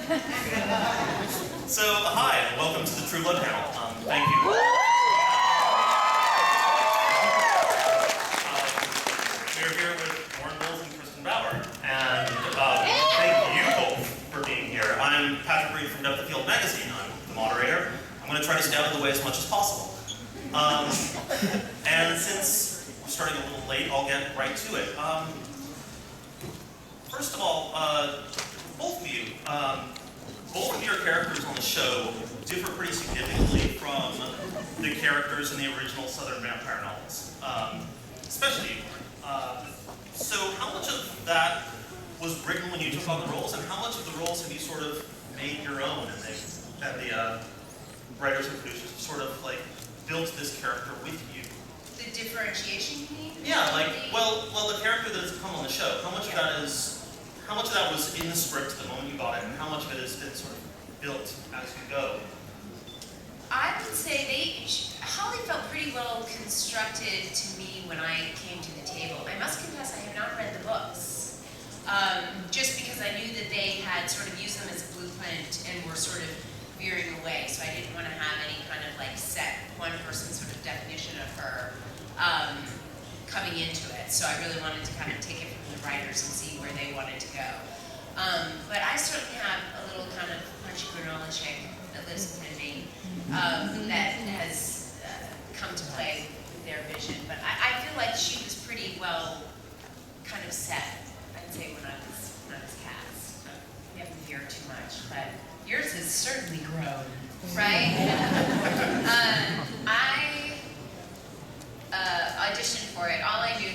So, hi, and welcome to the Tru Blood panel. Thank you. We're here with Warren Bowles and Kristen Bauer, and thank you both for being here. I'm Patrick Reed from Depth of Field Magazine. I'm the moderator. I'm going to try to stay out of the way as much as possible. And since we're starting a little late, I'll get right to it. First of all, both of your characters on the show differ pretty significantly from the characters in the original Southern vampire novels, especially you. So how much of that was written when you took on the roles, and how much of the roles have you sort of made your own, and the writers and producers sort of like built this character with you? The differentiation you mean? Yeah, like, well, the character that has come on the show, how much of that was in the script the moment you got it, and how much of it has been sort of built as you go? I would say Holly felt pretty well constructed to me when I came to the table. I must confess I have not read the books, just because I knew that they had sort of used them as a blueprint and were sort of veering away, so I didn't want to have any kind of like set one person sort of definition of her coming into it. So I really wanted to kind of take it from the writers and see where they wanted to go. But I certainly have a little kind of punchy granola chick that lives within me that has come to play with their vision. But I feel like she was pretty well kind of set, I'd say, when I was cast. We haven't veered too much, but yours has certainly grown, right? I auditioned for it. All I knew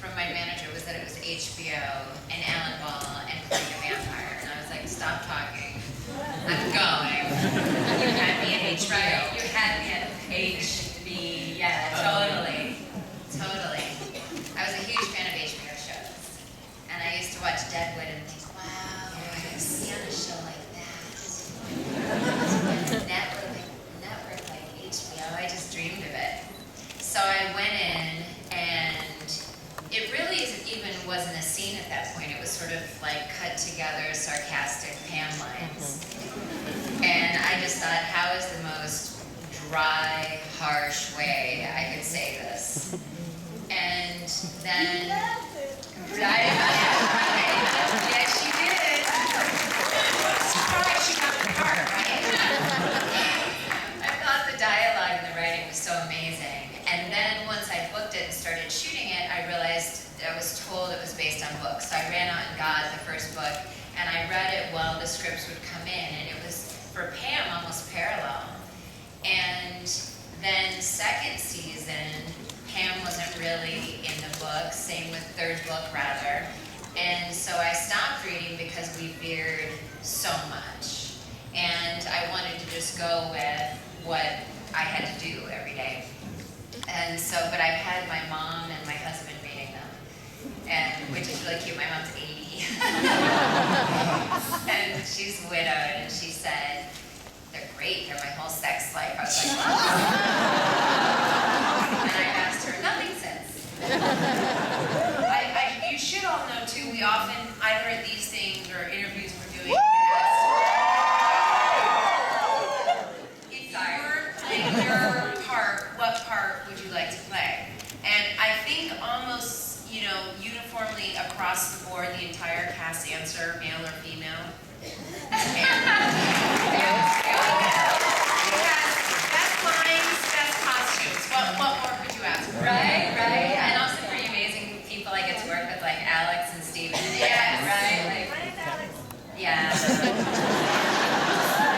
from my manager was that it was HBO and Alan Ball and playing a vampire. And I was like, stop talking. I'm going. You had me at HBO. Right? You had me at HB. Yeah, totally. Totally. I was a huge fan of HBO shows. And I used to watch Deadwood and think, wow, I see on a show like that. Network like HBO, I just dreamed of it. So I went in, and it really wasn't a scene at that point. It was sort of like cut together, sarcastic Pam lines. And I just thought, how is the most dry, harsh way I could say this? And then, yeah, she did. Surprise, she got the part, right? I thought the dialogue and the writing was so amazing. And then once I booked it and started shooting it, I realized I was told it was based on books. So I ran out and got the first book, and I read it while the scripts would come in, and it was, for Pam, almost parallel. And then second season, Pam wasn't really in the book, same with third book, rather. And so I stopped reading because we veered so much. And I wanted to just go with what I had to do every day. And so, but I've had my mom and my husband reading them, which is really cute. My mom's 80. And she's widowed, and she said, they're great, they're my whole sex life. I was like, what? And I asked her, nothing since. You should all know too, we often, either at these things or interviews we're doing, your part, what part would you like to play? And I think almost, uniformly across the board, the entire cast answer, male or female. Best lines, best costumes. What more could you ask for? Right. And also pretty amazing people I get to work with, like Alex and Steven. Yeah, right? Like, yeah.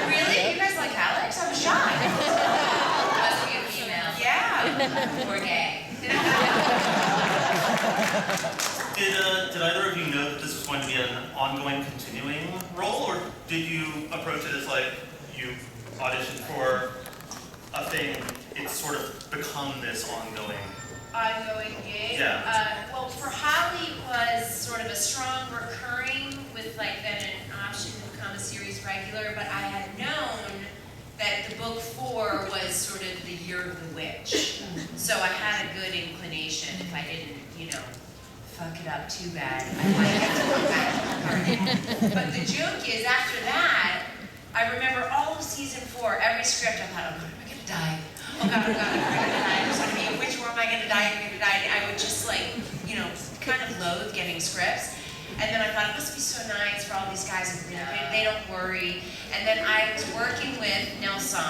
Really? You guys like Alex? I'm shocked. Must be a female. Yeah. Or gay. Did either of you know that this was going to be an ongoing, continuing role, or did you approach it as like you auditioned for a thing, it's sort of become this ongoing gig? Yeah. Well, for Holly it was sort of a strong recurring with like then an option to become a series regular, but I had known that the book 4 was sort of the year of the witch. So I had a good inclination if I didn't, fuck it up too bad. I might have to go back to the party. But the joke is, after that, I remember all of season 4, every script I thought, oh God, am I gonna die? Oh God, am I gonna die? There's gonna be a which war am I gonna die? Am I gonna die? And I would just like, you know, kind of loathe getting scripts. And then I thought, it must be so nice for all these guys, they don't worry. And then I was working with Nelson,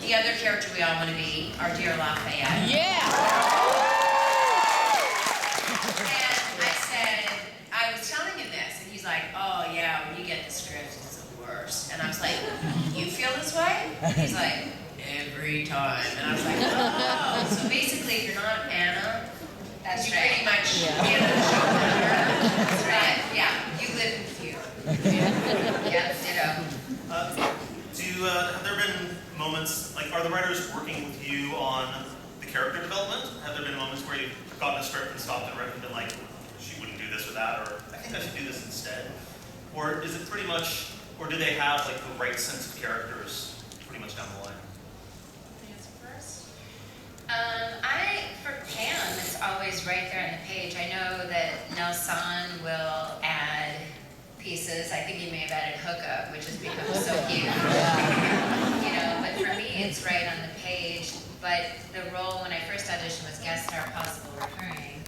the other character we all want to be, our dear Lafayette. Yeah! And I said, I was telling him this, and he's like, oh yeah, when you get the script, it's the worst. And I was like, you feel this way? And he's like, every time. And I was like, oh. So basically, if you're not Anna, That's you right. pretty much Yeah. Anna the showrunner. That's right. Yeah, you live in fear. Yeah, ditto. Have there been moments, like, are the writers working with you on the character development? Have there been moments where you've gotten a script and stopped and read and been like, she wouldn't do this or that, or I think I should do this instead? Or is it pretty much, or do they have like the right sense of characters pretty much down the line? Answer first. For Pam, it's always right there on the page. I know that Nelson will add pieces. I think he may have added hookup, which has become so cute. You know, but for me, it's right on the page. But the role when I first auditioned was guest star possible recurring.